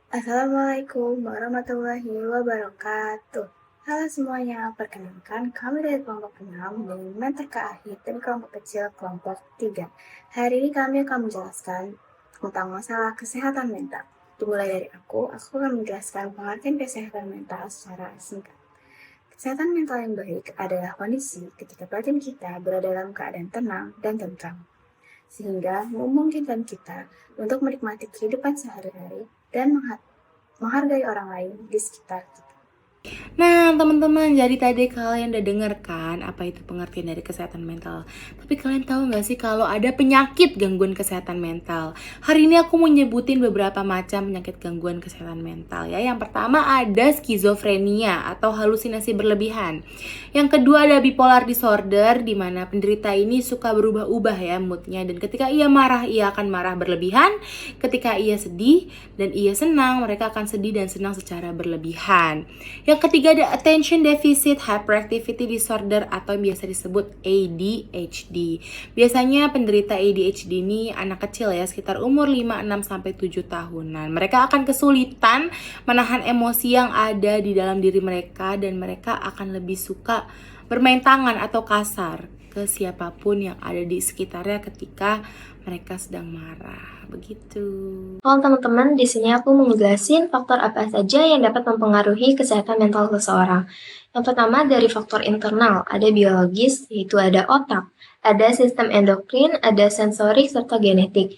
Assalamualaikum warahmatullahi wabarakatuh. Halo semuanya, perkenalkan kami dari kelompok 6 dengan terkaakhir dan kelompok kecil kelompok 3. Hari ini kami akan menjelaskan tentang masalah kesehatan mental. Dimulai dari aku akan menjelaskan pengertian kesehatan mental secara singkat. Kesehatan mental yang baik adalah kondisi ketika batin kita berada dalam keadaan tenang dan tentram, sehingga memungkinkan kita untuk menikmati kehidupan sehari-hari dan menghargai orang lain di sekitar kita. Nah, teman-teman, jadi tadi kalian udah denger kan apa itu pengertian dari kesehatan mental. Tapi kalian tahu nggak sih kalau ada penyakit gangguan kesehatan mental? Hari ini aku mau nyebutin beberapa macam penyakit gangguan kesehatan mental ya. Yang pertama ada skizofrenia atau halusinasi berlebihan. Yang kedua ada bipolar disorder, di mana penderita ini suka berubah-ubah ya moodnya. Dan ketika ia marah, ia akan marah berlebihan. Ketika ia sedih dan ia senang, mereka akan sedih dan senang secara berlebihan. Yang ketiga ada attention deficit hyperactivity disorder atau yang biasa disebut ADHD. Biasanya penderita ADHD ini anak kecil ya, sekitar umur 5, 6 sampai 7 tahunan. Mereka akan kesulitan menahan emosi yang ada di dalam diri mereka dan mereka akan lebih suka bermain tangan atau kasar ke siapapun yang ada di sekitarnya ketika mereka sedang marah. Begitu. Halo teman-teman, di sini aku mau ngejelasin faktor apa saja yang dapat mempengaruhi kesehatan mental seseorang. Yang pertama dari faktor internal, ada biologis, yaitu ada otak, ada sistem endokrin, ada sensorik, serta genetik.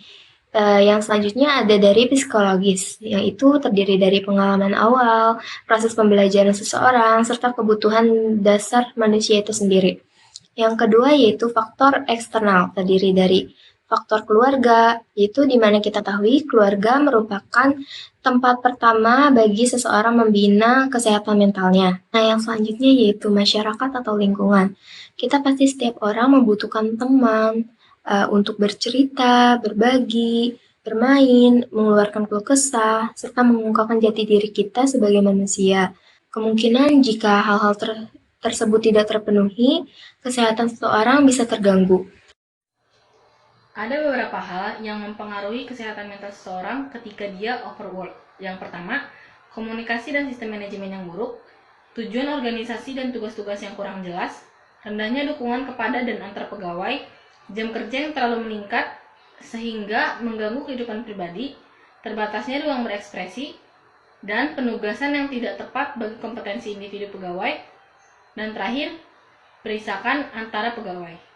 Yang selanjutnya ada dari psikologis, yaitu terdiri dari pengalaman awal, proses pembelajaran seseorang, serta kebutuhan dasar manusia itu sendiri. Yang kedua yaitu faktor eksternal, terdiri dari faktor keluarga, yaitu di mana kita tahu keluarga merupakan tempat pertama bagi seseorang membina kesehatan mentalnya. Nah, yang selanjutnya yaitu masyarakat atau lingkungan. Kita pasti setiap orang membutuhkan teman untuk bercerita, berbagi, bermain, mengeluarkan keluh kesah, serta mengungkapkan jati diri kita sebagai manusia. Kemungkinan jika hal-hal tersebut tidak terpenuhi, kesehatan seseorang bisa terganggu. Ada beberapa hal yang mempengaruhi kesehatan mental seseorang ketika dia overwork. Yang pertama, komunikasi dan sistem manajemen yang buruk, tujuan organisasi dan tugas-tugas yang kurang jelas, rendahnya dukungan kepada dan antar pegawai, jam kerja yang terlalu meningkat sehingga mengganggu kehidupan pribadi, terbatasnya ruang berekspresi, dan penugasan yang tidak tepat bagi kompetensi individu pegawai, dan terakhir, berisakan antara pegawai.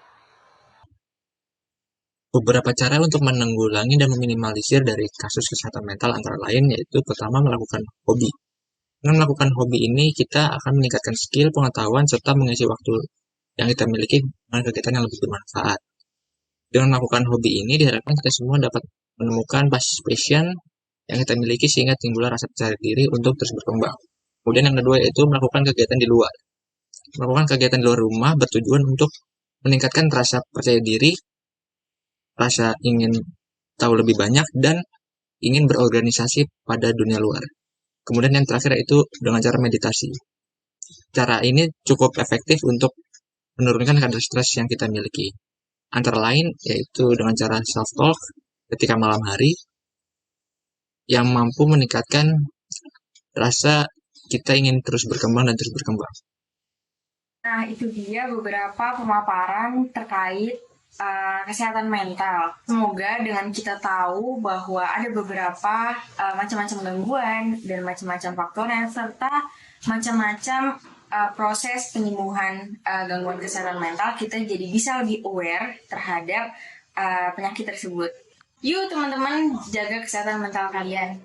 Beberapa cara untuk menanggulangi dan meminimalisir dari kasus kesehatan mental antara lain yaitu pertama melakukan hobi. Dengan melakukan hobi ini kita akan meningkatkan skill, pengetahuan, serta mengisi waktu yang kita miliki dengan kegiatan yang lebih bermanfaat. Dengan melakukan hobi ini diharapkan kita semua dapat menemukan passion yang kita miliki sehingga timbul rasa percaya diri untuk terus berkembang. Kemudian yang kedua yaitu melakukan kegiatan di luar. Melakukan kegiatan di luar rumah bertujuan untuk meningkatkan rasa percaya diri, rasa ingin tahu lebih banyak, dan ingin berorganisasi pada dunia luar. Kemudian yang terakhir itu dengan cara meditasi. Cara ini cukup efektif untuk menurunkan kadar stres yang kita miliki. Antara lain yaitu dengan cara self-talk ketika malam hari yang mampu meningkatkan rasa kita ingin terus berkembang dan terus berkembang. Nah, itu dia beberapa pemaparan terkait kesehatan mental. Semoga dengan kita tahu bahwa ada beberapa macam-macam gangguan dan macam-macam faktornya serta macam-macam proses penyembuhan gangguan kesehatan mental, kita jadi bisa lebih aware terhadap penyakit tersebut. Yuk teman-teman, jaga kesehatan mental kalian.